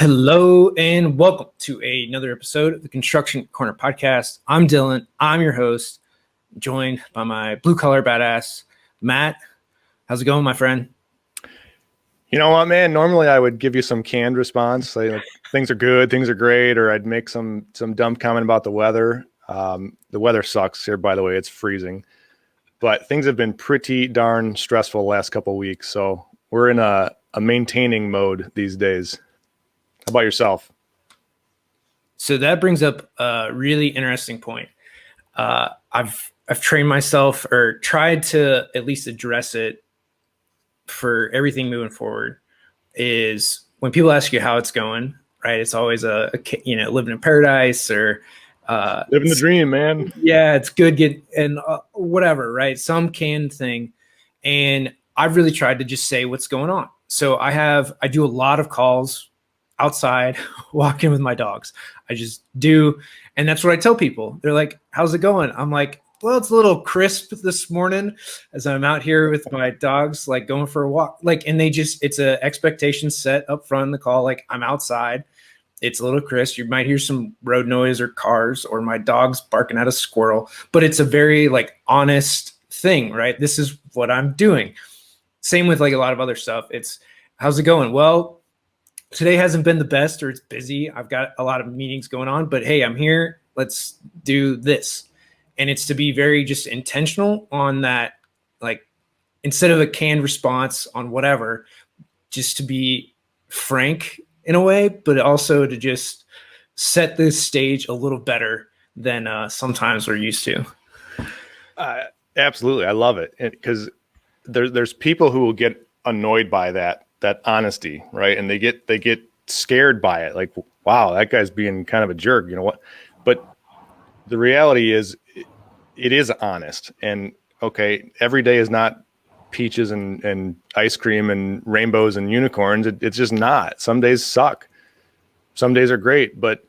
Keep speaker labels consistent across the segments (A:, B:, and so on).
A: Hello and welcome to another episode of the Construction Corner Podcast. I'm Dylan. I'm your host, joined by my blue collar badass, Matt. How's it going, my friend?
B: You know what, man? Normally I would give you some canned response, say like things are good, things are great, or I'd make some dumb comment about the weather. The weather sucks here, by the way. It's freezing. But things have been pretty darn stressful the last couple of weeks. So we're in a maintaining mode these days. How about yourself?
A: So that brings up a really interesting point. I've trained myself or tried to at least address it for everything moving forward. Is when people ask you how it's going, right? It's always living in paradise or
B: Living the dream, man.
A: Yeah, it's good. Whatever, right? Some canned thing, and I've really tried to just say what's going on. So I do a lot of calls outside, walking with my dogs. I just do. And that's what I tell people. They're like, how's it going? I'm like, well, it's a little crisp this morning as I'm out here with my dogs, like going for a walk. Like, and it's an expectation set up front in the call. Like, I'm outside. It's a little crisp. You might hear some road noise or cars or my dog's barking at a squirrel, but it's a very like honest thing, right? This is what I'm doing. Same with like a lot of other stuff. It's how's it going? Well, today hasn't been the best, or it's busy. I've got a lot of meetings going on, but hey, I'm here. Let's do this. And it's to be very just intentional on that, like instead of a canned response on whatever, just to be frank in a way, but also to just set this stage a little better than sometimes we're used to.
B: Absolutely. I love it. Because there's people who will get annoyed by that honesty, right? And they get scared by it. Like, wow, that guy's being kind of a jerk, you know what? But the reality is it is honest. And okay, every day is not peaches and ice cream and rainbows and unicorns. It's just not. Some days suck. Some days are great, but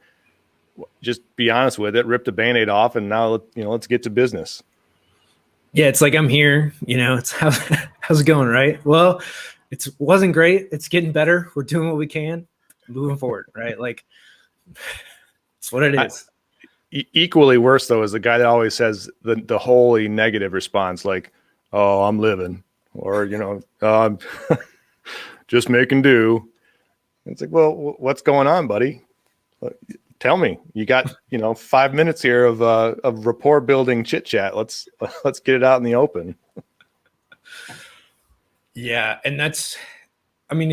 B: just be honest with it, rip the Band-Aid off, and now, let's get to business.
A: Yeah. It's like, I'm here, it's how's it going? Right. Well, it wasn't great. It's getting better. We're doing what we can, moving forward. Right. Like, it's what it is.
B: Equally worse though is the guy that always says the wholly negative response, like, oh, I'm living, or I'm just making do. It's like, well, what's going on, buddy? Tell me. You got 5 minutes here of rapport building chit chat. Let's get it out in the open.
A: Yeah, and it's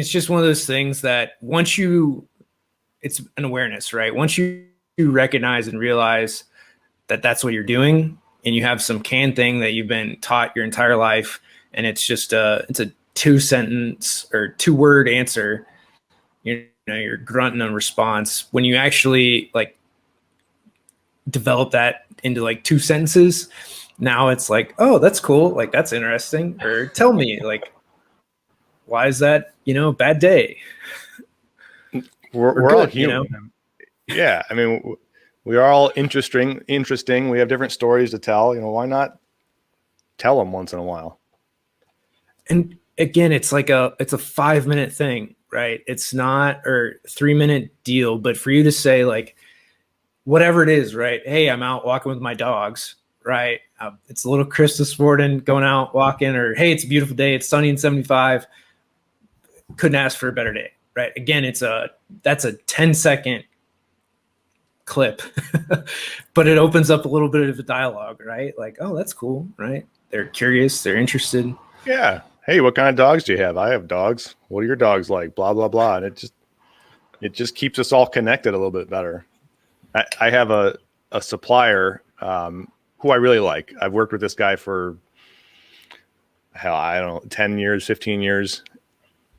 A: just one of those things that it's an awareness, right? Once you recognize and realize that that's what you're doing, and you have some canned thing that you've been taught your entire life, and it's just it's a 2-sentence or 2-word answer, you're grunting on response. When you actually like develop that into like 2 sentences, now it's like, oh, that's cool, like that's interesting, or tell me, like, why is that bad day?
B: We're good, all human. Yeah, I mean, we are all interesting. We have different stories to tell. Why not tell them once in a while?
A: And again, it's like it's a 5-minute thing, right? It's not, or 3-minute deal, but for you to say like, whatever it is, right? Hey, I'm out walking with my dogs, right? It's a little crisp this morning, going out walking, or hey, it's a beautiful day. It's sunny and 75. Couldn't ask for a better day, right? Again, that's a 10-second clip, but it opens up a little bit of a dialogue, right? Like, oh, that's cool, right? They're curious, they're interested.
B: Yeah. Hey, what kind of dogs do you have? I have dogs. What are your dogs like? Blah, blah, blah. And it just keeps us all connected a little bit better. I have a supplier who I really like. I've worked with this guy for, hell, I don't know, 10 years, 15 years.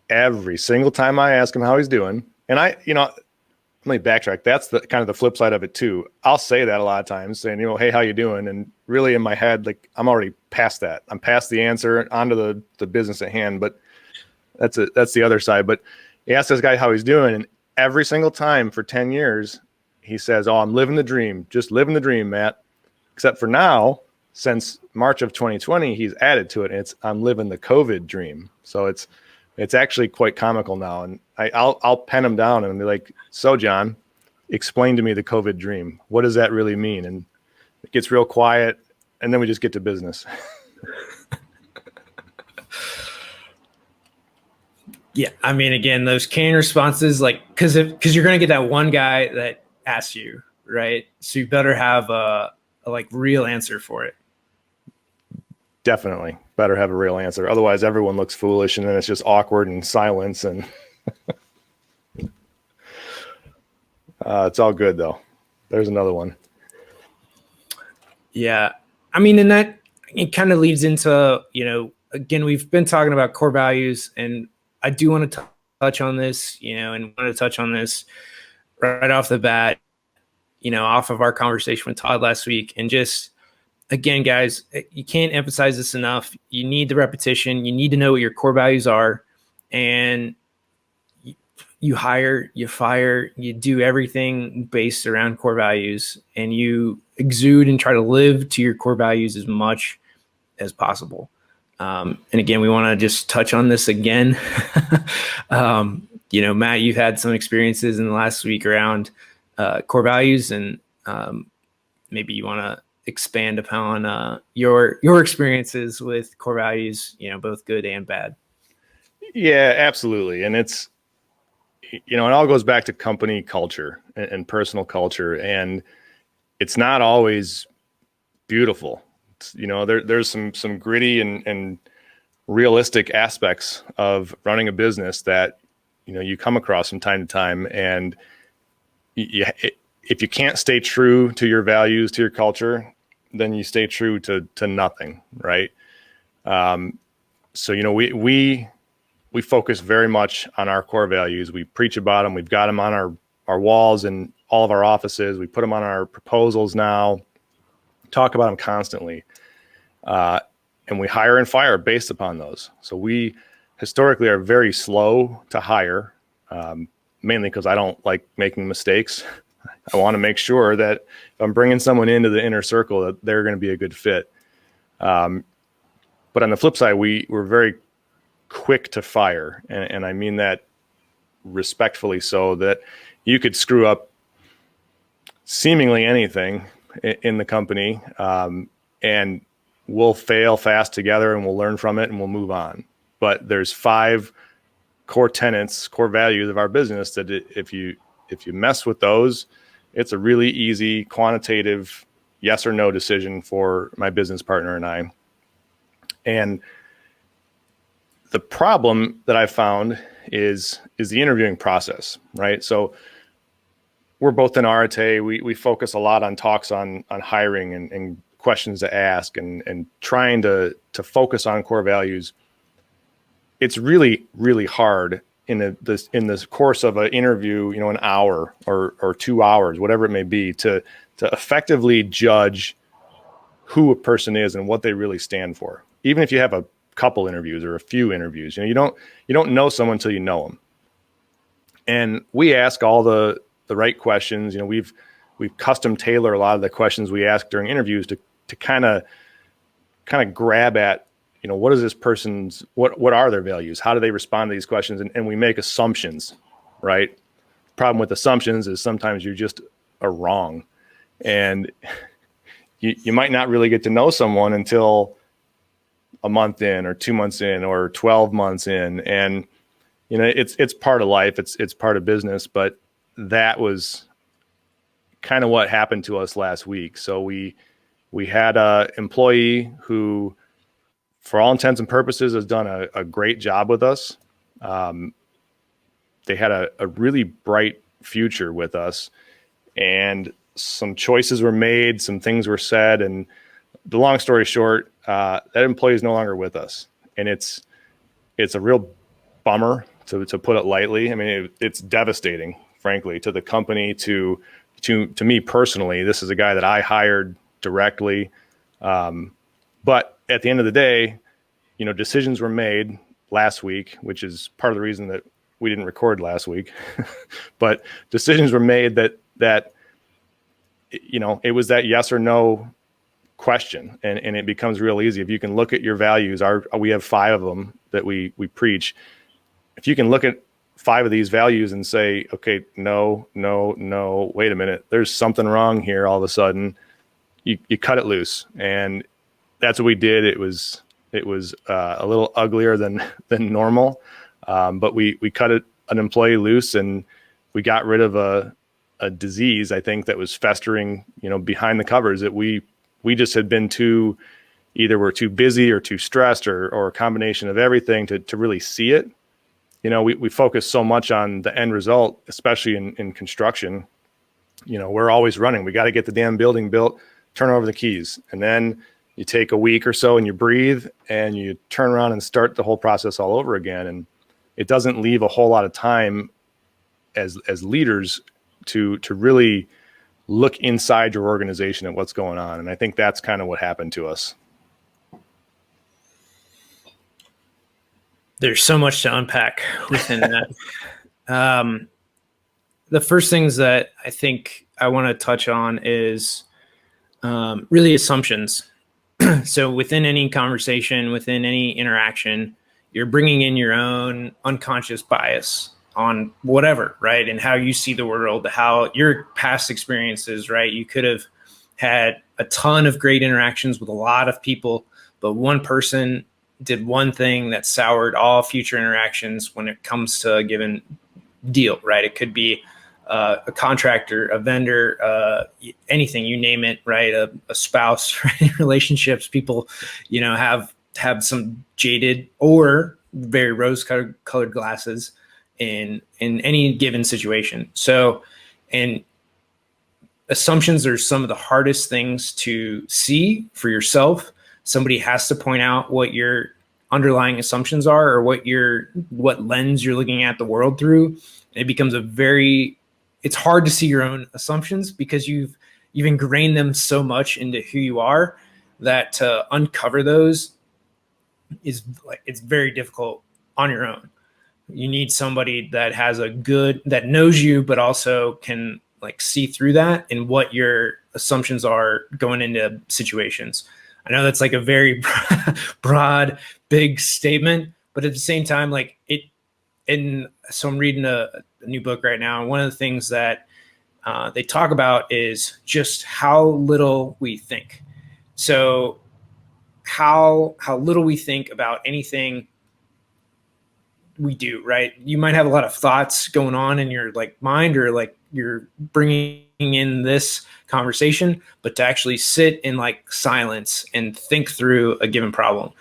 B: Every single time I ask him how he's doing, and let me backtrack. That's the kind of the flip side of it too. I'll say that a lot of times, saying, hey, how you doing? And really in my head, like, I'm already past that. I'm past the answer, onto the business at hand. But that's the other side. But he asked this guy how he's doing, and every single time for 10 years, he says, oh, I'm living the dream. Just living the dream, Matt. Except for now, since March of 2020, he's added to it. And I'm living the COVID dream. So it's It's actually quite comical now. And I'll pen them down and be like, so John, explain to me the COVID dream. What does that really mean? And it gets real quiet, and then we just get to business.
A: Yeah, I mean, again, those canned responses, like, because you're going to get that one guy that asks you, right? So you better have a like real answer for it.
B: Definitely better have a real answer. Otherwise, everyone looks foolish, and then it's just awkward and silence. And it's all good though. There's another one.
A: Yeah, I mean, and that it kind of leads into, again, we've been talking about core values, and I do want to touch on this, and want to touch on this right off the bat, off of our conversation with Todd last week. And just, again, guys, you can't emphasize this enough. You need the repetition. You need to know what your core values are. And you hire, you fire, you do everything based around core values, and you exude and try to live to your core values as much as possible. And again, we want to just touch on this again. Matt, you've had some experiences in the last week around core values, and maybe you want to expand upon your experiences with core values, both good and bad.
B: Yeah, absolutely. And it's, it all goes back to company culture and personal culture, and it's not always beautiful. There's some gritty and realistic aspects of running a business that, you come across from time to time. And if you can't stay true to your values, to your culture, then you stay true to nothing. Right. So, we focus very much on our core values. We preach about them. We've got them on our walls in all of our offices. We put them on our proposals now, talk about them constantly. And we hire and fire based upon those. So we historically are very slow to hire, mainly because I don't like making mistakes. I want to make sure that if I'm bringing someone into the inner circle, that they're going to be a good fit. But on the flip side, we're very quick to fire. And I mean that respectfully, so that you could screw up seemingly anything in the company, and we'll fail fast together, and we'll learn from it, and we'll move on. But there's 5 core tenets, core values of our business that if you mess with those, it's a really easy quantitative yes or no decision for my business partner and I. And the problem that I found is the interviewing process, right? So we're both in Arete. We focus a lot on talks on hiring and questions to ask and trying to focus on core values. It's really, really hard in this course of an interview, an hour or 2 hours, whatever it may be, to effectively judge who a person is and what they really stand for. Even if you have a couple interviews or a few interviews, you don't know someone until you know them. And we ask all the right questions. We've custom tailor a lot of the questions we ask during interviews to kind of grab at, what is this person's, what are their values? How do they respond to these questions? And we make assumptions, right? The problem with assumptions is sometimes you just are wrong, and you might not really get to know someone until a month in or 2 months in or 12 months in. And, it's part of life. It's part of business, but that was kind of what happened to us last week. So we had a employee who, for all intents and purposes, has done a great job with us. They had a really bright future with us, and some choices were made, some things were said, and the long story short, that employee is no longer with us, and it's a real bummer, to put it lightly. I mean, it's devastating, frankly, to the company, to me personally. This is a guy that I hired directly, but at the end of the day, decisions were made last week, which is part of the reason that we didn't record last week. But decisions were made that it was that yes or no question, and it becomes real easy if you can look at your values. We have 5 of them that we preach. if you can look at 5 of these values and say, okay, no, no, no, wait a minute, there's something wrong here. All of a sudden, you cut it loose, and that's what we did. It was a little uglier than normal, but we cut an employee loose, and we got rid of a disease, I think, that was festering, behind the covers, that we just had been either we're too busy or too stressed, or a combination of everything to really see it. We focus so much on the end result, especially in construction. We're always running. We got to get the damn building built, turn over the keys. And then you take a week or so and you breathe and you turn around and start the whole process all over again. And it doesn't leave a whole lot of time as leaders to really look inside your organization at what's going on. And I think that's kind of what happened to us.
A: There's so much to unpack within that. The first things that I think I want to touch on is really assumptions. So within any conversation, within any interaction, you're bringing in your own unconscious bias on whatever, right? And how you see the world, how your past experiences, right? You could have had a ton of great interactions with a lot of people, but one person did one thing that soured all future interactions when it comes to a given deal, right? It could be a contractor, a vendor, anything, you name it, right? A spouse, right? Relationships, people, have some jaded or very rose-colored glasses in any given situation. So, and assumptions are some of the hardest things to see for yourself. Somebody has to point out what your underlying assumptions are, or what lens you're looking at the world through. It becomes it's hard to see your own assumptions because you've ingrained them so much into who you are that to uncover those it's very difficult on your own. You need somebody that that knows you, but also can see through that and what your assumptions are going into situations. I know that's a very broad, big statement, but at the same time, so I'm reading a new book right now, and one of the things that they talk about is just how little we think. So how little we think about anything we do, right? You might have a lot of thoughts going on in your mind, or you're bringing in this conversation, but to actually sit in silence and think through a given problem,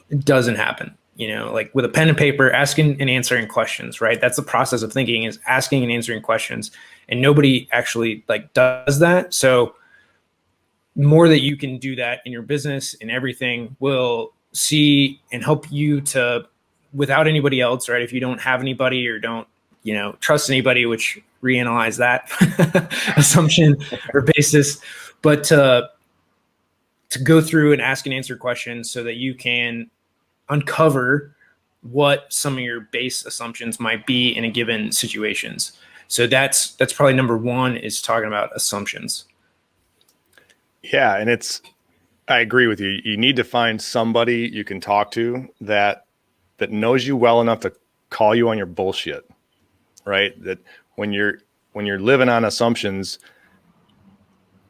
A: it doesn't happen. With a pen and paper, asking and answering questions, right? That's the process of thinking, is asking and answering questions, and nobody actually does that. So more that you can do that in your business and everything will see and help you to, without anybody else, right? If you don't have anybody or don't, trust anybody, which reanalyze that assumption or basis, but to go through and ask and answer questions so that you can uncover what some of your base assumptions might be in a given situations. So that's probably number one, is talking about assumptions.
B: Yeah. And I agree with you. You need to find somebody you can talk to that knows you well enough to call you on your bullshit, right? That when you're living on assumptions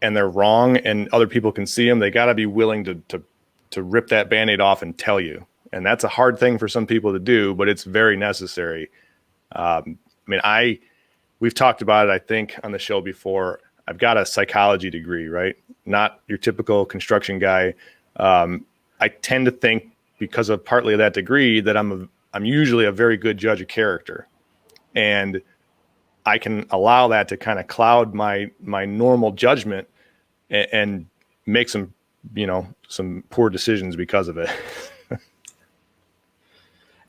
B: and they're wrong and other people can see them, they got to be willing to rip that Band-Aid off and tell you. And that's a hard thing for some people to do, but it's very necessary. We've talked about it, I think, on the show before. I've got a psychology degree, right? Not your typical construction guy. I tend to think, because of partly that degree, that I'm usually a very good judge of character, and I can allow that to kind of cloud my normal judgment and make some poor decisions because of it.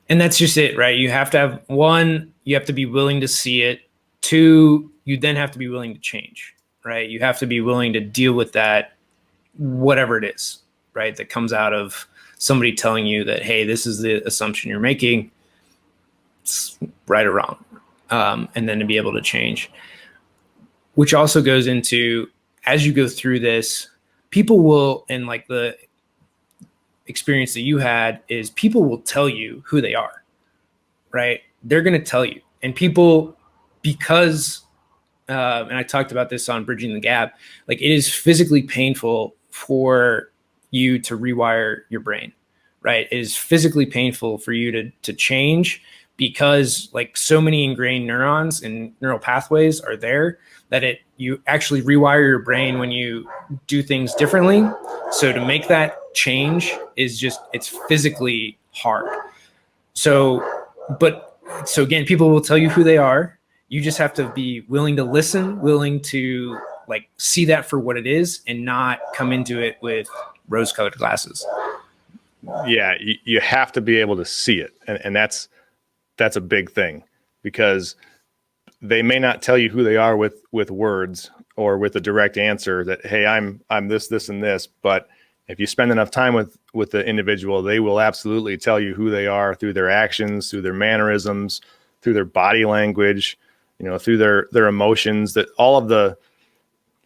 A: And that's just it, right? You have to have one, you have to be willing to see it. Two, you then have to be willing to change, right? You have to be willing to deal with that, whatever it is, right? That comes out of somebody telling you that, hey, this is the assumption you're making, it's right or wrong. And then to be able to change, which also goes into, as you go through this, people will, and the experience that you had is, people will tell you who they are, right? They're going to tell you. And people, because, and I talked about this on Bridging the Gap, like it is physically painful for you to rewire your brain, right? It is physically painful for you to change, because like so many ingrained neurons and neural pathways are there that you actually rewire your brain when you do things differently. So to make that change it's physically hard. So again, people will tell you who they are. You just have to be willing to listen, willing to like see that for what it is, and not come into it with rose-colored glasses.
B: Yeah, you have to be able to see it, and that's a big thing, because they may not tell you who they are with words or with a direct answer that, hey, I'm this, and this. But if you spend enough time with the individual, they will absolutely tell you who they are through their actions, through their mannerisms, through their body language, through their emotions, that all of the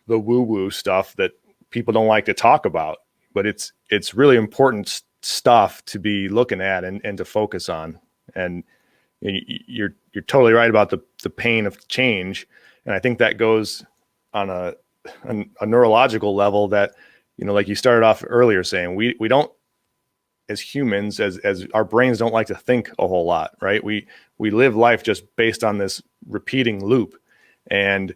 B: woo-woo stuff that people don't like to talk about. But it's really important stuff to be looking at and to focus on. And you're totally right about the pain of change. And I think that goes on a neurological level that, like you started off earlier saying, we don't, as humans, as our brains don't like to think a whole lot, right? We live life just based on this repeating loop. And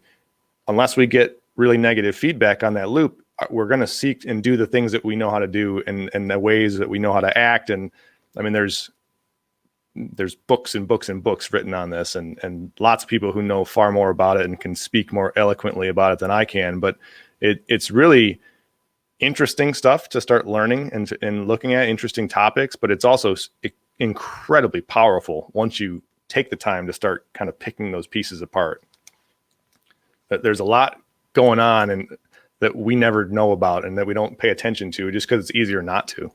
B: unless we get really negative feedback on that loop, we're going to seek and do the things that we know how to do, and the ways that we know how to act. And I mean, there's books and books and books written on this, and lots of people who know far more about it and can speak more eloquently about it than I can. But it's really interesting stuff to start learning and looking at, interesting topics, but it's also incredibly powerful once you take the time to start kind of picking those pieces apart. That there's a lot going on and that we never know about and that we don't pay attention to just because it's easier not to.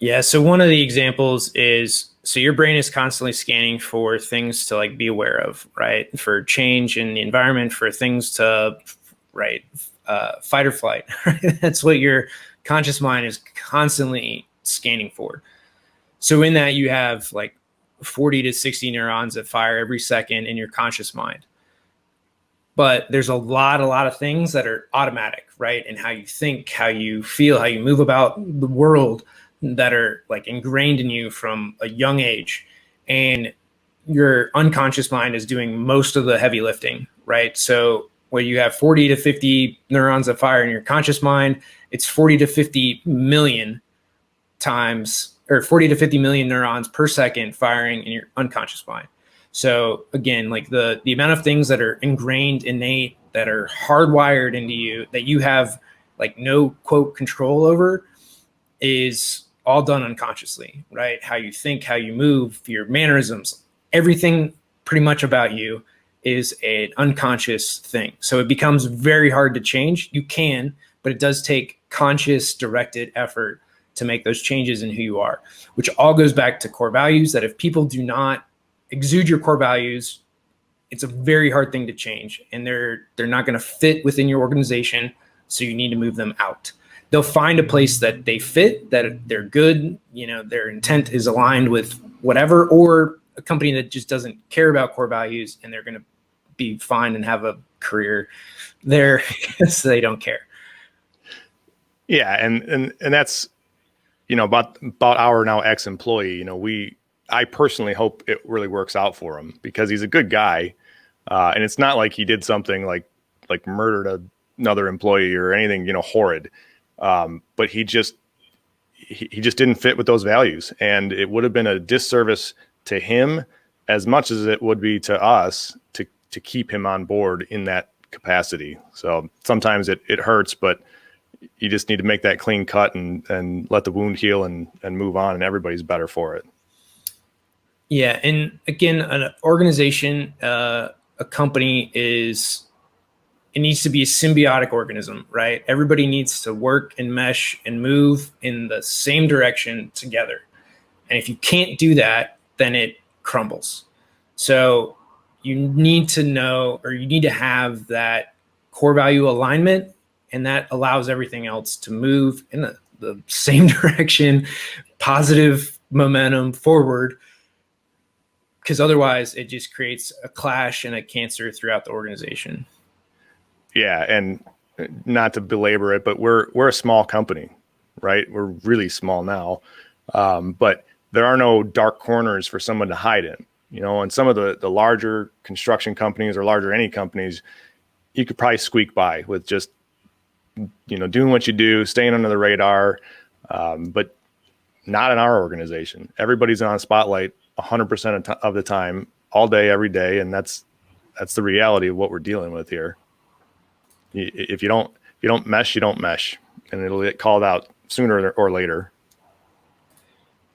A: Yeah. So one of the examples is, so your brain is constantly scanning for things to like be aware of, right? For change in the environment, for things to, right, fight or flight. That's what your conscious mind is constantly scanning for. So in that, you have like 40 to 60 neurons that fire every second in your conscious mind. But there's a lot of things that are automatic, right? And how you think, how you feel, how you move about the world, that are like ingrained in you from a young age. And your unconscious mind is doing most of the heavy lifting, right? So where you have 40 to 50 neurons that fire in your conscious mind, it's 40 to 50 million times, or 40 to 50 million neurons per second firing in your unconscious mind. So again, like the amount of things that are ingrained, innate, that are hardwired into you, that you have like no quote control over, is all done unconsciously, right? How you think, how you move, your mannerisms, everything pretty much about you is an unconscious thing. So it becomes very hard to change. You can, but it does take conscious, directed effort to make those changes in who you are, which all goes back to core values, that if people do not exude your core values, it's a very hard thing to change, and they're not going to fit within your organization. So you need to move them out. They'll find a place that they fit, that they're good, their intent is aligned with whatever, or a company that just doesn't care about core values, and they're going to be fine and have a career there so they don't care.
B: Yeah. And that's, about our now ex-employee, I personally hope it really works out for him, because he's a good guy. And it's not like he did something like murdered another employee or anything, horrid. But he just didn't fit with those values, and it would have been a disservice to him as much as it would be to us to keep him on board in that capacity. So sometimes it hurts, but you just need to make that clean cut and let the wound heal and move on, and everybody's better for it.
A: Yeah. And again, an organization, a company it needs to be a symbiotic organism, right? Everybody needs to work and mesh and move in the same direction together. And if you can't do that, then it crumbles. So you need to know, or you need to have that core value alignment, and that allows everything else to move in the same direction, positive momentum forward. because otherwise it just creates a clash and a cancer throughout the organization.
B: Yeah, and not to belabor it, but we're a small company, right? We're really small now, but there are no dark corners for someone to hide in. And some of the larger construction companies or larger any companies, you could probably squeak by with just doing what you do, staying under the radar, but not in our organization. Everybody's on a spotlight 100% of the time, all day, every day, and that's the reality of what we're dealing with here. If you don't mesh, you don't mesh, and it'll get called out sooner or later.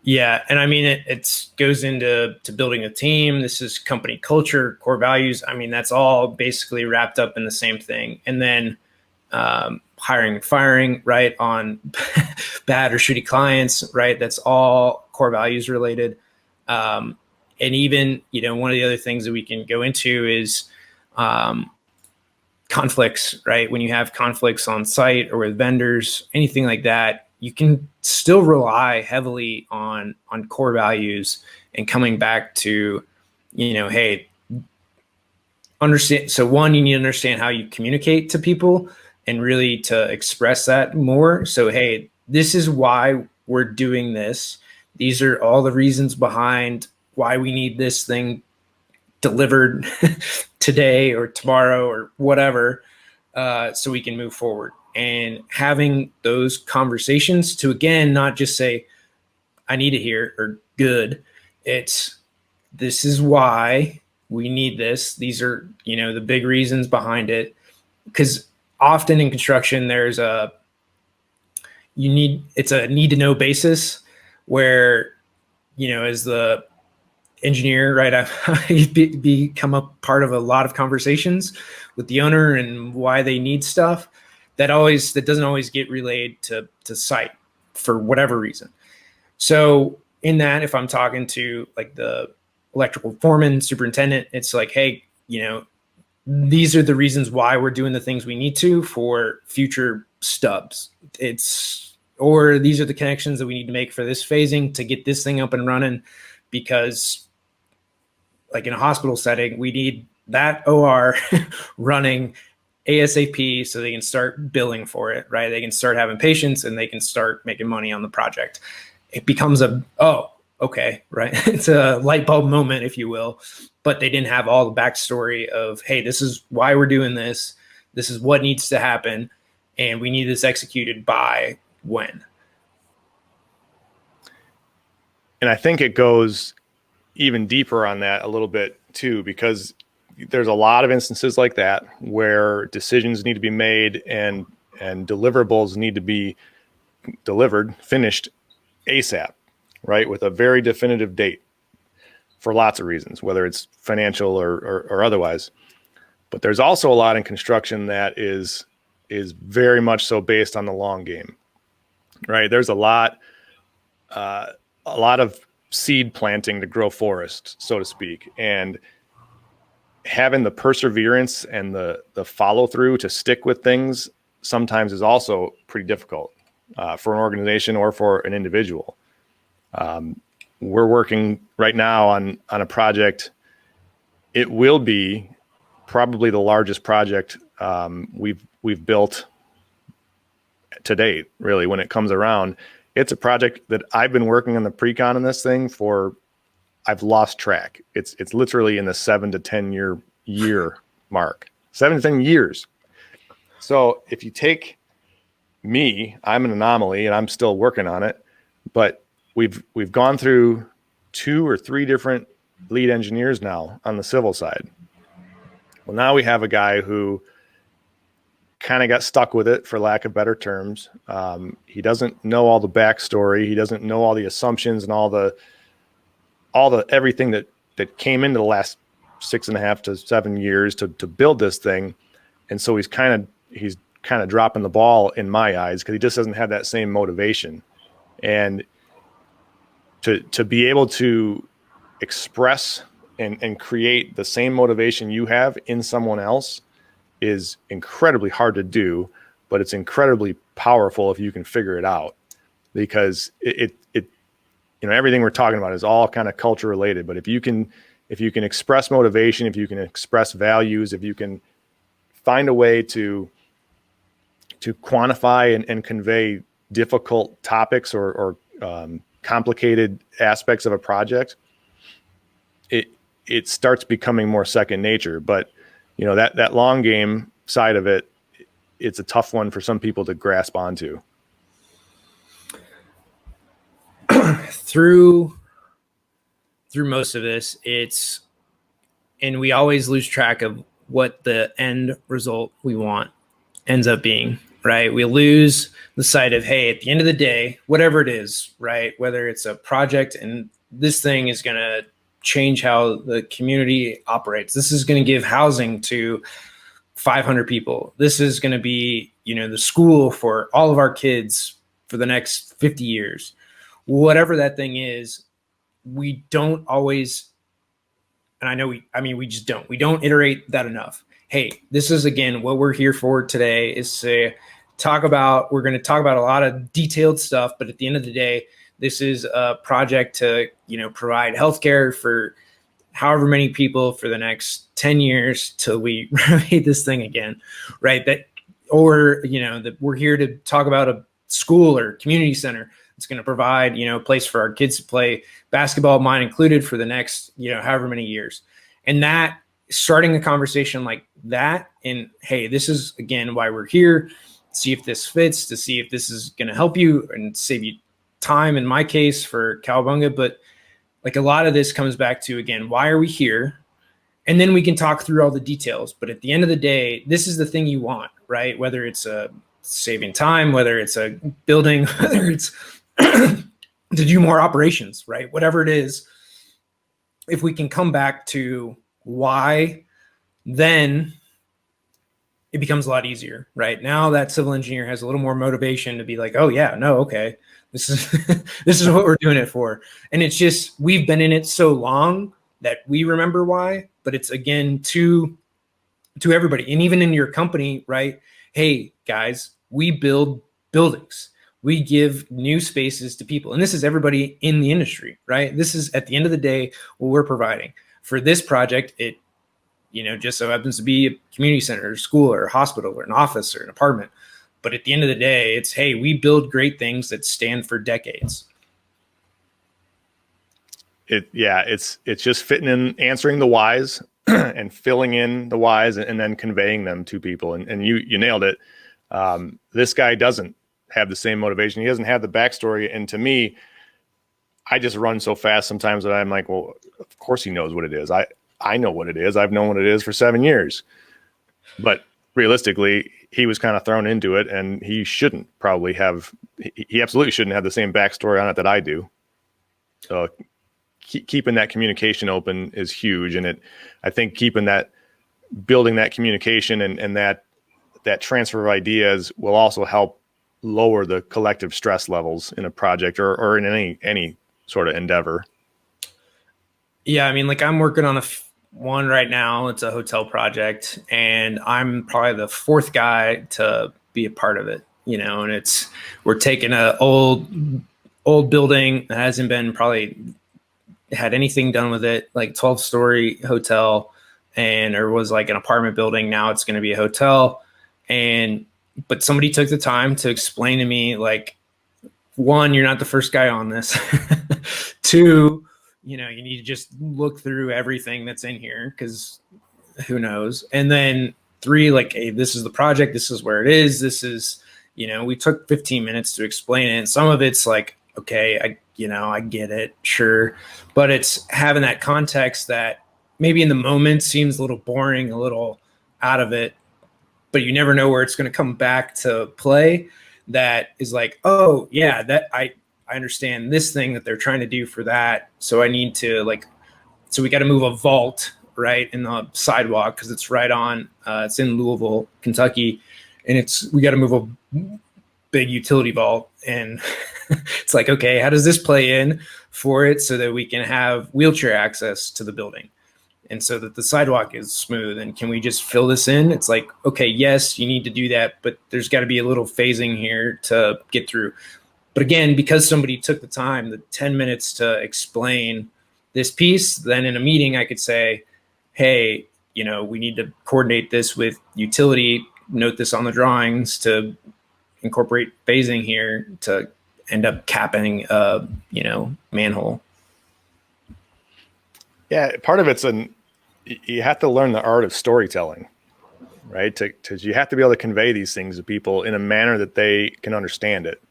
A: Yeah, and I mean it goes into building a team. This is company culture, core values. I mean that's all basically wrapped up in the same thing. And then hiring and firing, right, on bad or shitty clients, right? That's all core values related. And even one of the other things that we can go into is conflicts, right? When you have conflicts on site or with vendors, anything like that, you can still rely heavily on core values and coming back to, hey, understand. So one, you need to understand how you communicate to people and really to express that more. So, hey, this is why we're doing this. These are all the reasons behind why we need this thing delivered today or tomorrow or whatever, so we can move forward. And having those conversations to, again, not just say, I need it here or good. It's, this is why we need this. These are, the big reasons behind it. Because often in construction, it's a need to know basis where, as the engineer, right, I've become a part of a lot of conversations with the owner and why they need stuff that doesn't always get relayed to site for whatever reason. So in that, if I'm talking to like the electrical foreman, superintendent, it's like, hey, these are the reasons why we're doing the things we need to for future stubs. Or these are the connections that we need to make for this phasing to get this thing up and running, because like in a hospital setting, we need that OR running ASAP so they can start billing for it, right? They can start having patients and they can start making money on the project. It becomes okay, right? It's a light bulb moment, if you will, but they didn't have all the backstory of, hey, this is why we're doing this. This is what needs to happen. And we need this executed by when.
B: And I think it goes even deeper on that a little bit too, because there's a lot of instances like that where decisions need to be made and deliverables need to be delivered, finished ASAP, right? With a very definitive date for lots of reasons, whether it's financial or otherwise. But there's also a lot in construction that is very much so based on the long game, right? There's a lot of seed planting to grow forest, so to speak. And having the perseverance and the follow through to stick with things sometimes is also pretty difficult for an organization or for an individual. We're working right now on a project. It will be probably the largest project we've built to date, really, when it comes around. It's a project that I've been working on the pre-con on this thing for, I've lost track. It's literally in the 7 to 10 year mark, 7 to 10 years. So if you take me, I'm an anomaly and I'm still working on it, but we've gone through 2 or 3 different lead engineers now on the civil side. Well, now we have a guy who kind of got stuck with it, for lack of better terms. He doesn't know all the backstory. He doesn't know all the assumptions and all the everything that came into the last 6.5 to 7 years to build this thing. And so he's kind of dropping the ball in my eyes, because he just doesn't have that same motivation. And to be able to express and create the same motivation you have in someone else is incredibly hard to do, but it's incredibly powerful if you can figure it out, because it everything we're talking about is all kind of culture related. But if you can if you can express motivation, if you can express values, if you can find a way to quantify and convey difficult topics or complicated aspects of a project, it starts becoming more second nature. But that long game side of it, it's a tough one for some people to grasp onto.
A: Through most of this, and we always lose track of what the end result we want ends up being, right? We lose the sight of, hey, at the end of the day, whatever it is, right? Whether it's a project and this thing is going to change how the community operates. This is going to give housing to 500 people. This is going to be, the school for all of our kids for the next 50 years. Whatever that thing is, we don't always, and I know we just don't. We don't iterate that enough. Hey, this is, again, what we're here for today is to we're going to talk about a lot of detailed stuff, but at the end of the day, this is a project to, provide healthcare for however many people for the next 10 years till we renovate this thing again, right? That we're here to talk about a school or community center. It's going to provide, a place for our kids to play basketball, mine included, for the next, however many years. And that, starting a conversation like that, and hey, this is, again, why we're here, see if this fits, to see if this is going to help you and save you time, in my case, for Cowabunga. But like, a lot of this comes back to, again, why are we here? And then we can talk through all the details. But at the end of the day, this is the thing you want, right? Whether it's a saving time, whether it's a building, whether it's to do more operations, right? Whatever it is, if we can come back to why, then it becomes a lot easier, right? Now that civil engineer has a little more motivation to be like, oh yeah, no, okay, this is this is what we're doing it for. And it's just, we've been in it so long that we remember why. But it's, again, to everybody, and even in your company, right? Hey guys, we build buildings. We give new spaces to people. And this is everybody in the industry, right? This is, at the end of the day, what we're providing. For this project, it, just so happens to be a community center or school or a hospital or an office or an apartment. But at the end of the day, it's, hey, we build great things that stand for decades.
B: It's just fitting in, answering the whys and filling in the whys, and then conveying them to people. And you nailed it. This guy doesn't have the same motivation. He doesn't have the backstory. And to me, I just run so fast sometimes that I'm like, well, of course he knows what it is. I know what it is. I've known what it is for 7 years. But realistically, he was kind of thrown into it, and he shouldn't probably have, he absolutely shouldn't have the same backstory on it that I do. So keeping that communication open is huge. And I think building that communication and that transfer of ideas will also help lower the collective stress levels in a project or in any sort of endeavor.
A: Yeah. I mean, like, I'm working on one right now. It's a hotel project, and I'm probably the fourth guy to be a part of it, and we're taking a old building that hasn't been probably had anything done with it, like 12-story hotel, or was like an apartment building. Now it's going to be a hotel. But somebody took the time to explain to me, like, one, you're not the first guy on this. Two, you need to just look through everything that's in here, because who knows? And then three, like, hey, this is the project. This is where it is. This is, we took 15 minutes to explain it. And some of it's like, okay, I get it, sure. But it's having that context that maybe in the moment seems a little boring, a little out of it, but you never know where it's going to come back to play. That is like, oh yeah, that I understand this thing that they're trying to do for that. So I need to so we got to move a vault right in the sidewalk, because it's right on, it's in Louisville, Kentucky. And we got to move a big utility vault. And it's like, okay, how does this play in for it so that we can have wheelchair access to the building, and so that the sidewalk is smooth? And can we just fill this in? It's like, okay, yes, you need to do that, but there's got to be a little phasing here to get through. But again, because somebody took the time, the 10 minutes to explain this piece, then in a meeting I could say, hey, we need to coordinate this with utility, note this on the drawings to incorporate phasing here to end up capping manhole.
B: Yeah, part of it's you have to learn the art of storytelling, right? Because you have to be able to convey these things to people in a manner that they can understand it.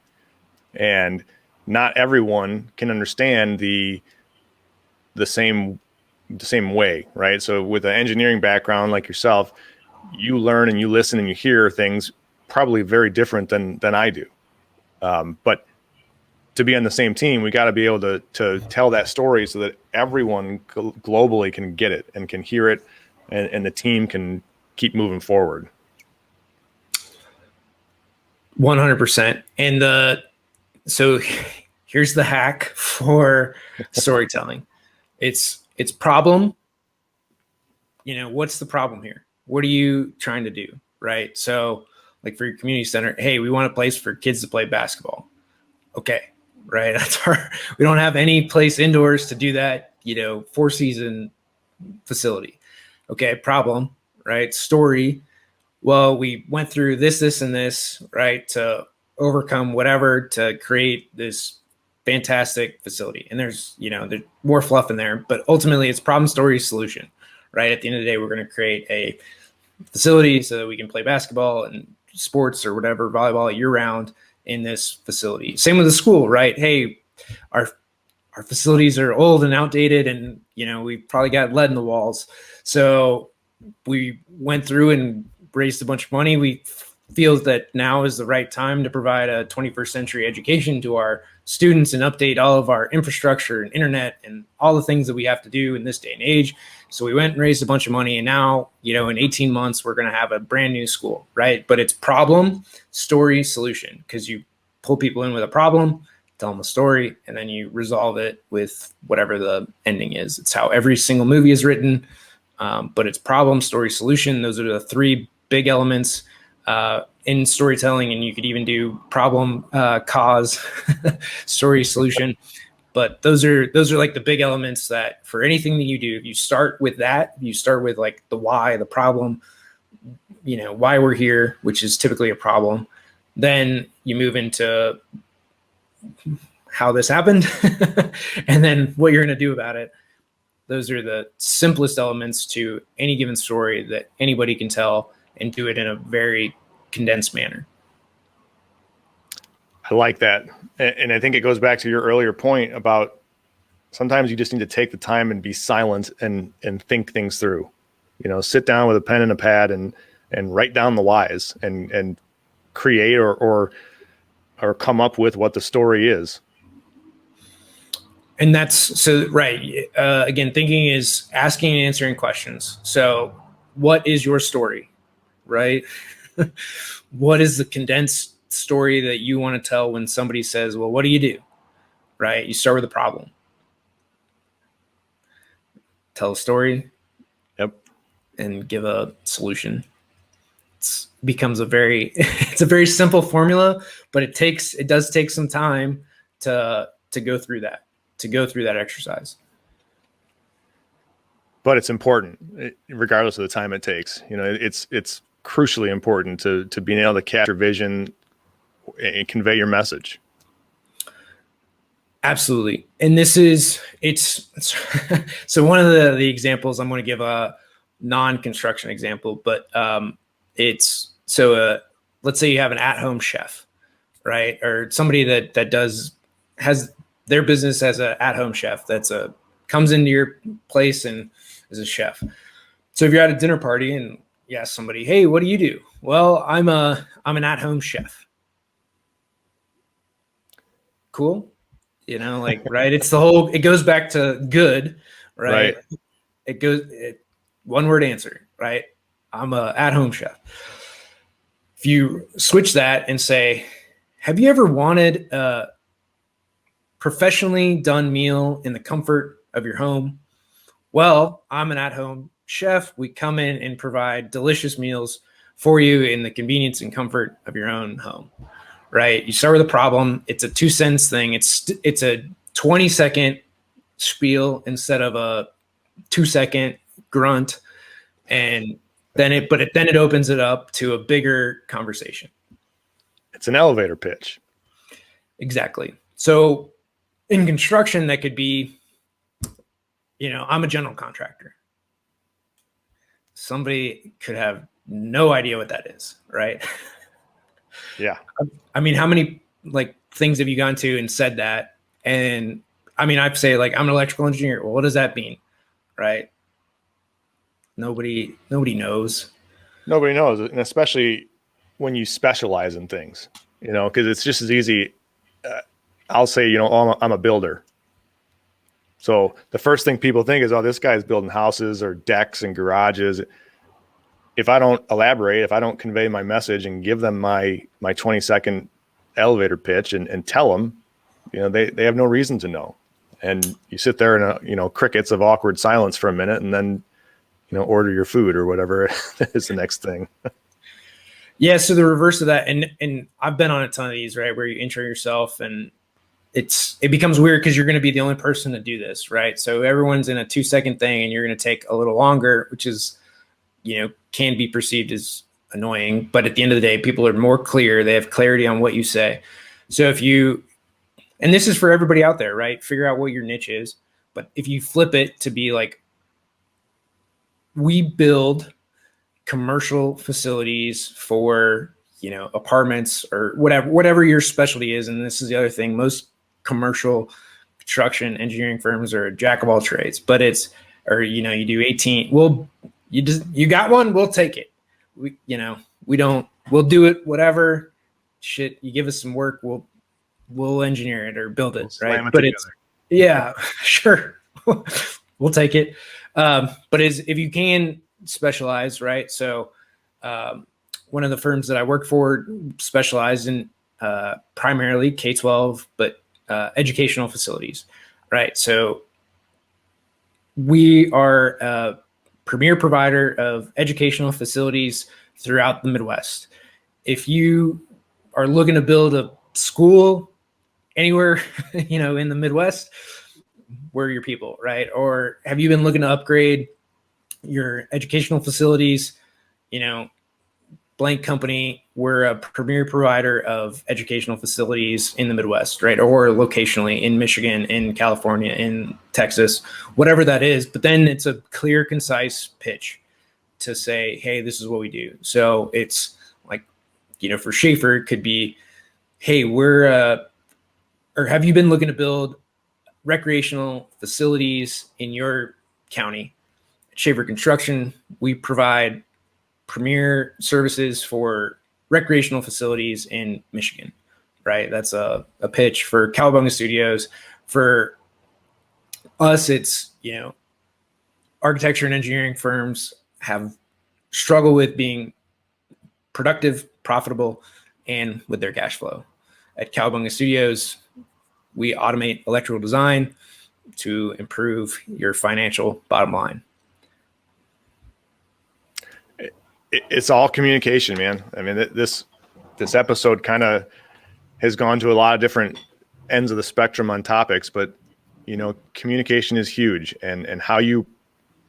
B: And not everyone can understand the same way, right? So with an engineering background like yourself, you learn and you listen and you hear things probably very different than I do. But to be on the same team, we got to be able to tell that story so that everyone globally can get it and can hear it, and the team can keep moving forward.
A: 100%. And so here's the hack for storytelling. It's problem. What's the problem here? What are you trying to do? Right. So like for your community center, hey, we want a place for kids to play basketball. Okay. Right. We don't have any place indoors to do that, 4-season facility. Okay. Problem. Right. Story. Well, we went through this, and this, right, to overcome whatever to create this fantastic facility. And there's more fluff in there, but ultimately it's problem, story, solution, right? At the end of the day, we're going to create a facility so that we can play basketball and sports or whatever, volleyball year round in this facility. Same with the school, right? Hey, our facilities are old and outdated, and we probably got lead in the walls. So we went through and raised a bunch of money. We feel that now is the right time to provide a 21st century education to our students and update all of our infrastructure and internet and all the things that we have to do in this day and age. So we went and raised a bunch of money, and now, in 18 months, we're going to have a brand new school, right? But it's problem, story, solution, because you pull people in with a problem, tell them a story, and then you resolve it with whatever the ending is. It's how every single movie is written, but it's problem, story, solution. Those are the three big elements in storytelling, and you could even do problem, cause, story, solution. But those are like the big elements that for anything that you do, if you start with that, you start with like the why, the problem, why we're here, which is typically a problem. Then you move into how this happened and then what you're going to do about it. Those are the simplest elements to any given story that anybody can tell, and do it in a very condensed manner.
B: I like that. And I think it goes back to your earlier point about sometimes you just need to take the time and be silent and think things through. Sit down with a pen and a pad and write down the whys and create or come up with what the story is.
A: And that's so right. Again, thinking is asking and answering questions. So what is your story? Right? What is the condensed story that you want to tell when somebody says, well, what do you do? Right? You start with a problem. Tell a story.
B: Yep. And
A: give a solution. It becomes it's a very simple formula, but it does take some time to go through that exercise.
B: But it's important, regardless of the time it takes. It's crucially important to being able to capture vision and convey your message.
A: Absolutely. And it's so one of the examples, I'm going to give a non-construction example, but let's say you have an at-home chef, right? Or somebody that has their business as an at-home chef comes into your place and is a chef. So if you're at a dinner party and you ask somebody, hey, what do you do? Well, I'm an at-home chef. Cool. Right. It goes back to good, right? One word answer, right? I'm a at-home chef. If you switch that and say, have you ever wanted a professionally done meal in the comfort of your home? Well, I'm an at-home chef. We come in and provide delicious meals for you in the convenience and comfort of your own home, right? You start with a problem. It's a 2 cents thing. It's a 20-second spiel instead of a 2-second grunt. And then it opens it up to a bigger conversation.
B: It's an elevator pitch.
A: Exactly. So in construction, that could be, I'm a general contractor. Somebody could have no idea what that is, right?
B: Yeah.
A: I mean, how many things have you gone to and said that? And I mean, I'd say I'm an electrical engineer. Well, what does that mean? Right? Nobody knows.
B: Nobody knows. And especially when you specialize in things, because it's just as easy. I'll say, I'm a builder. So the first thing people think is, oh, this guy's building houses or decks and garages. If I don't elaborate, if I don't convey my message and give them my 20-second elevator pitch and tell them, they have no reason to know. And you sit there in crickets of awkward silence for a minute and then, order your food or whatever is the next thing.
A: Yeah. So the reverse of that. And I've been on a ton of these, right, where you intro yourself and it becomes weird because you're going to be the only person to do this, right? So everyone's in a 2-second thing and you're going to take a little longer, which is, can be perceived as annoying. But at the end of the day, people are more clear. They have clarity on what you say. So and this is for everybody out there, right? Figure out what your niche is. But if you flip it to be we build commercial facilities for, apartments or whatever your specialty is. And this is the other thing. Most commercial construction engineering firms are a jack of all trades, but you do 18. Well, you got one, we'll take it. We'll do it, whatever shit. You give us some work, we'll engineer it or build it. Right. But yeah, sure. We'll take it. But if you can specialize, right? So, one of the firms that I work for specialized in primarily K-12, but educational facilities, right? So we are a premier provider of educational facilities throughout the Midwest. If you are looking to build a school anywhere, in the Midwest, we're your people, right? Or have you been looking to upgrade your educational facilities? Blank company, we're a premier provider of educational facilities in the Midwest, right? Or locationally in Michigan, in California, in Texas, whatever that is. But then it's a clear, concise pitch to say, hey, this is what we do. So it's for Schaefer, it could be, hey, or have you been looking to build recreational facilities in your county? At Schaefer Construction, we provide premier services for recreational facilities in Michigan, right? That's a pitch for Cowabunga Studios. For us, it's, architecture and engineering firms have struggled with being productive, profitable, and with their cash flow. At Cowabunga Studios, we automate electrical design to improve your financial bottom line.
B: It's all communication, man. I mean, this episode kind of has gone to a lot of different ends of the spectrum on topics, but communication is huge, and how you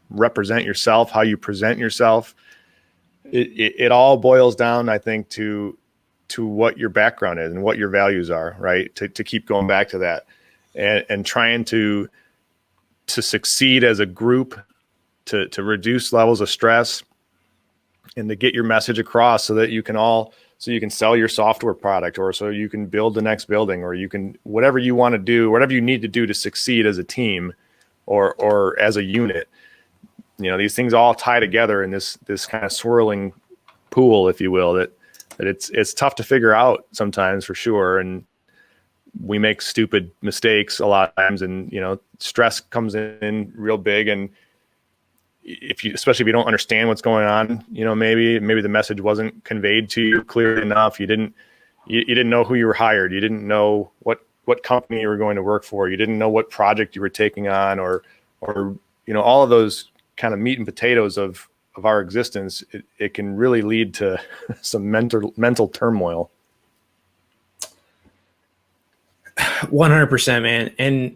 B: represent yourself, how you present yourself, it all boils down, I think, to what your background is and what your values are, right? To keep going back to that, and trying to succeed as a group, to reduce levels of stress, and to get your message across so that you can sell your software product, or so you can build the next building, or you can, whatever you want to do, whatever you need to do to succeed as a team or as a unit. These things all tie together in this kind of swirling pool, if you will, that it's tough to figure out sometimes, for sure. And we make stupid mistakes a lot of times, and, stress comes in real big. And especially if you don't understand what's going on, maybe the message wasn't conveyed to you clearly enough. You didn't know who you were hired. You didn't know what company you were going to work for. You didn't know what project you were taking on, or all of those kind of meat and potatoes of our existence. It can really lead to some mental turmoil.
A: 100%, man. And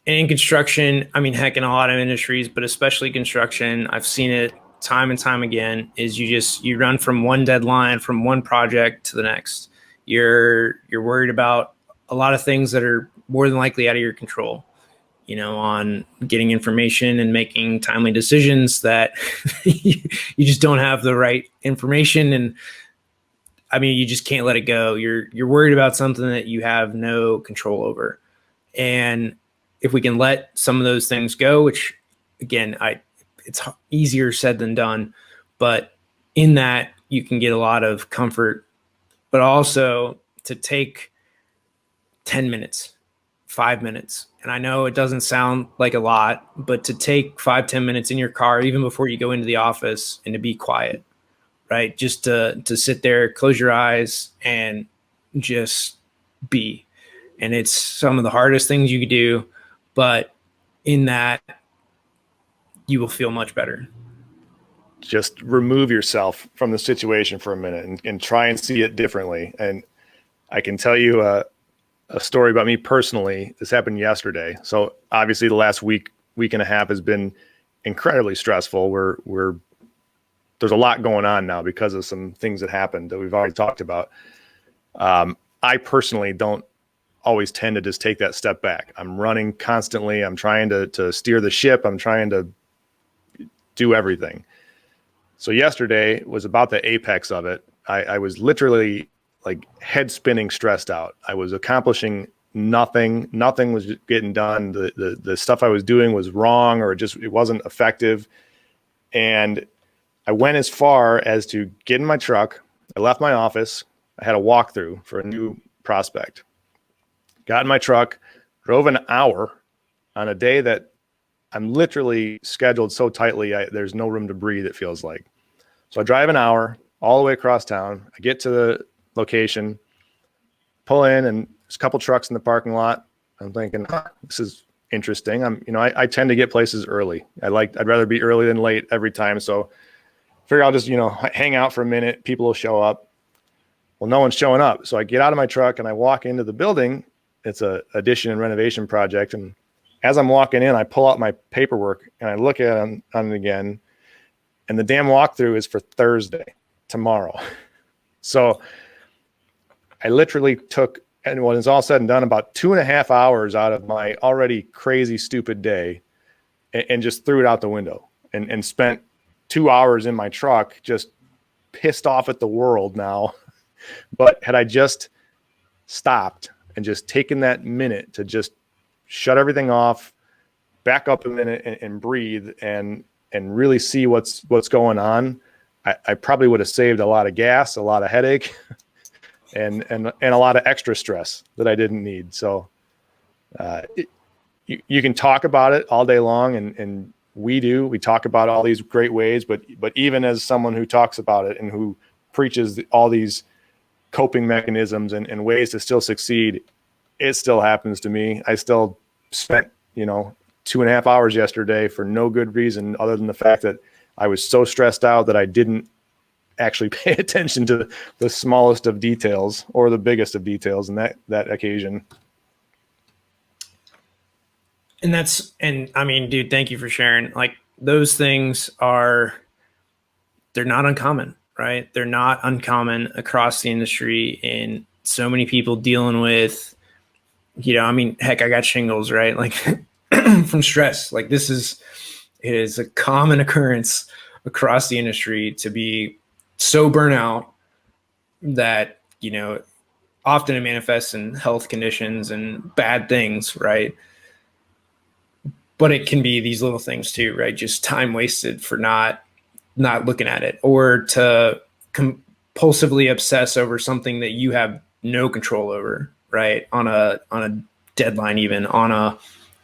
A: And in construction, I mean, heck, in a lot of industries, but especially construction, I've seen it time and time again, is you run from one deadline, from one project to the next. You're worried about a lot of things that are more than likely out of your control, on getting information and making timely decisions that you just don't have the right information. And I mean, you just can't let it go. You're worried about something that you have no control over. And if we can let some of those things go, which again, it's easier said than done, but in that you can get a lot of comfort, but also to take 10 minutes, 5 minutes. And I know it doesn't sound like a lot, but to take 5-10 minutes in your car, even before you go into the office, and to be quiet, right? Just to sit there, close your eyes, and just be. And it's some of the hardest things you could do, but in that, you will feel much better.
B: Just remove yourself from the situation for a minute and try and see it differently. And I can tell you a story about me personally. This happened yesterday. So obviously the last week and a half has been incredibly stressful. There's a lot going on now because of some things that happened that we've already talked about. I personally don't always tend to just take that step back. I'm running constantly. I'm trying to steer the ship. I'm trying to do everything. So yesterday was about the apex of it. I was literally like head spinning, stressed out. I was accomplishing nothing. Nothing was getting done. The stuff I was doing was wrong, or it wasn't effective. And I went as far as to get in my truck. I left my office. I had a walkthrough for a new prospect. Got in my truck, drove an hour on a day that I'm literally scheduled so tightly, there's no room to breathe, it feels like. So I drive an hour all the way across town. I get to the location, pull in, and there's a couple trucks in the parking lot. I'm thinking, this is interesting. I tend to get places early. I'd rather be early than late every time. So I figure I'll just, hang out for a minute. People will show up. Well, no one's showing up. So I get out of my truck and I walk into the building. It's a addition and renovation project. And as I'm walking in, I pull out my paperwork and I look at it on it again. And the damn walkthrough is for Thursday, tomorrow. So I literally took, and when it's all said and done, about 2.5 hours out of my already crazy, stupid day and just threw it out the window and spent 2 hours in my truck just pissed off at the world now. But had I just stopped and just taken that minute to just shut everything off, back up a minute and breathe and really see what's going on, I probably would have saved a lot of gas, a lot of headache, and a lot of extra stress that I didn't need. So you can talk about it all day long, and we talk about all these great ways, but even as someone who talks about it and who preaches all these coping mechanisms and ways to still succeed, it still happens to me. I still spent 2.5 hours yesterday for no good reason other than the fact that I was so stressed out that I didn't actually pay attention to the smallest of details or the biggest of details in that occasion.
A: And I mean, dude, thank you for sharing. Like, those things they're not uncommon, right? They're not uncommon across the industry, and so many people dealing with, I mean, heck, I got shingles, right? Like from stress. Like it is a common occurrence across the industry to be so burnout that, often it manifests in health conditions and bad things, right? But it can be these little things too, right? Just time wasted for not looking at it, or to compulsively obsess over something that you have no control over, right? On a deadline, even on a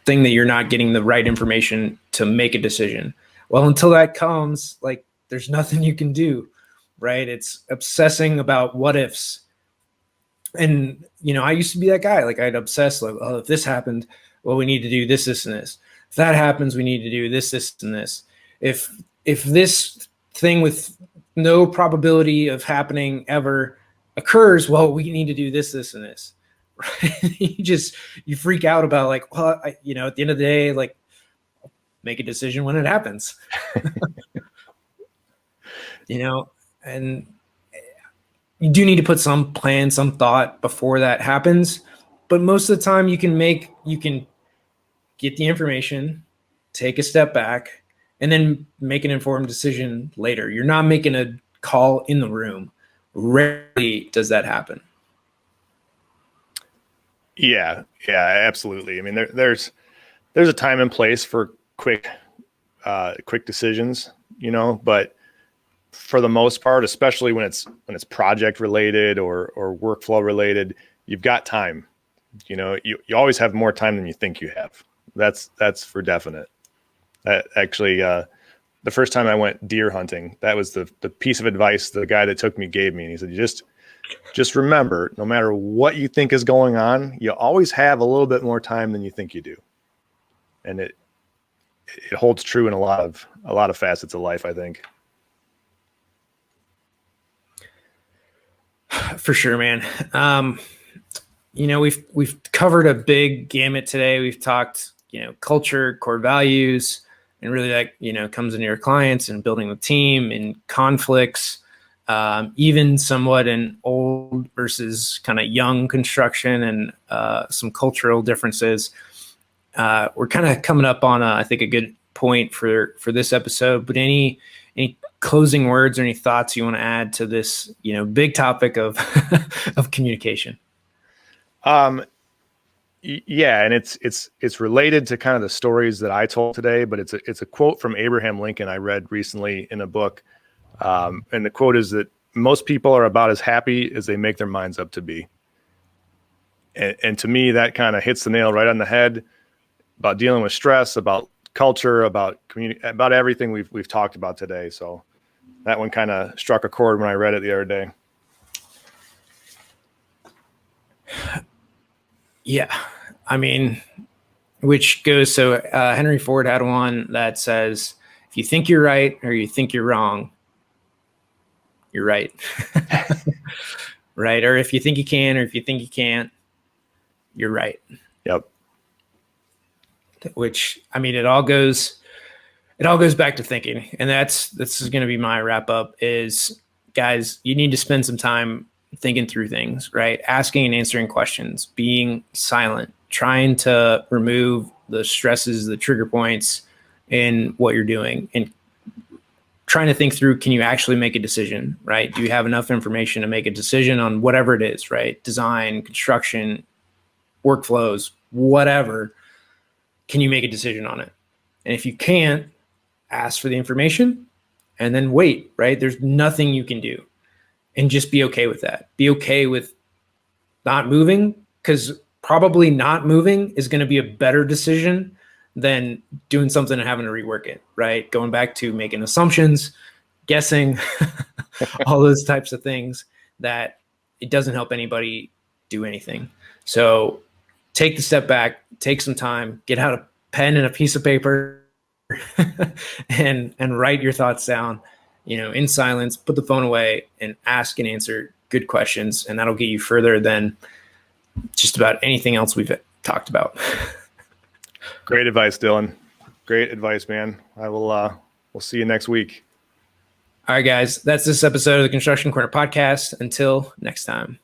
A: thing that you're not getting the right information to make a decision. Well, until that comes, like, there's nothing you can do, right? It's obsessing about what ifs. And, I used to be that guy. Like, I'd obsess, like, oh, if this happened, well, we need to do this, this, and this. If that happens, we need to do this, this, and this. If this thing with no probability of happening ever occurs, well, we need to do this, this, and this. You freak out about like, well, at the end of the day, like, make a decision when it happens. And you do need to put some plan, some thought before that happens. But most of the time you can get the information, take a step back, and then make an informed decision later. You're not making a call in the room. Rarely does that happen.
B: Yeah, absolutely. I mean, there's a time and place for quick decisions, but for the most part, especially when it's project related or workflow related, you've got time. You always have more time than you think you have. That's for definite. Actually, the first time I went deer hunting, that was the piece of advice the guy that took me gave me. And he said, just remember, no matter what you think is going on, you always have a little bit more time than you think you do. And it holds true in a lot of facets of life, I think.
A: For sure, man. We've covered a big gamut today. We've talked, culture, core values, and really that, comes into your clients and building the team and conflicts, even somewhat in old versus kind of young construction and some cultural differences. We're kind of coming up on, I think, a good point for this episode, but any closing words or any thoughts you want to add to this, big topic of of communication?
B: Yeah, and it's related to kind of the stories that I told today, but it's a quote from Abraham Lincoln I read recently in a book, and the quote is that most people are about as happy as they make their minds up to be. And to me, that kind of hits the nail right on the head about dealing with stress, about culture, about community, about everything we've talked about today. So that one kind of struck a chord when I read it the other day.
A: Yeah. I mean, which goes, so Henry Ford had one that says, if you think you're right or you think you're wrong, you're right. Right. Or if you think you can, or if you think you can't, you're right.
B: Yep.
A: Which, I mean, it all goes back to thinking. And this is going to be my wrap up is, guys, you need to spend some time thinking through things, right? Asking and answering questions, being silent, trying to remove the stresses, the trigger points in what you're doing, and trying to think through, can you actually make a decision, right? Do you have enough information to make a decision on whatever it is, right? Design, construction, workflows, whatever. Can you make a decision on it? And if you can't, ask for the information and then wait, right? There's nothing you can do. And just be okay with that. Be okay with not moving, because probably not moving is going to be a better decision than doing something and having to rework it, right? Going back to making assumptions, guessing, all those types of things that it doesn't help anybody do anything. So take the step back, take some time, get out a pen and a piece of paper and write your thoughts down, in silence, put the phone away and ask and answer good questions. And that'll get you further than just about anything else we've talked about.
B: Great advice, Dylan. Great advice, man. We'll see you next week.
A: All right, guys, that's this episode of the Construction Corner podcast. Until next time.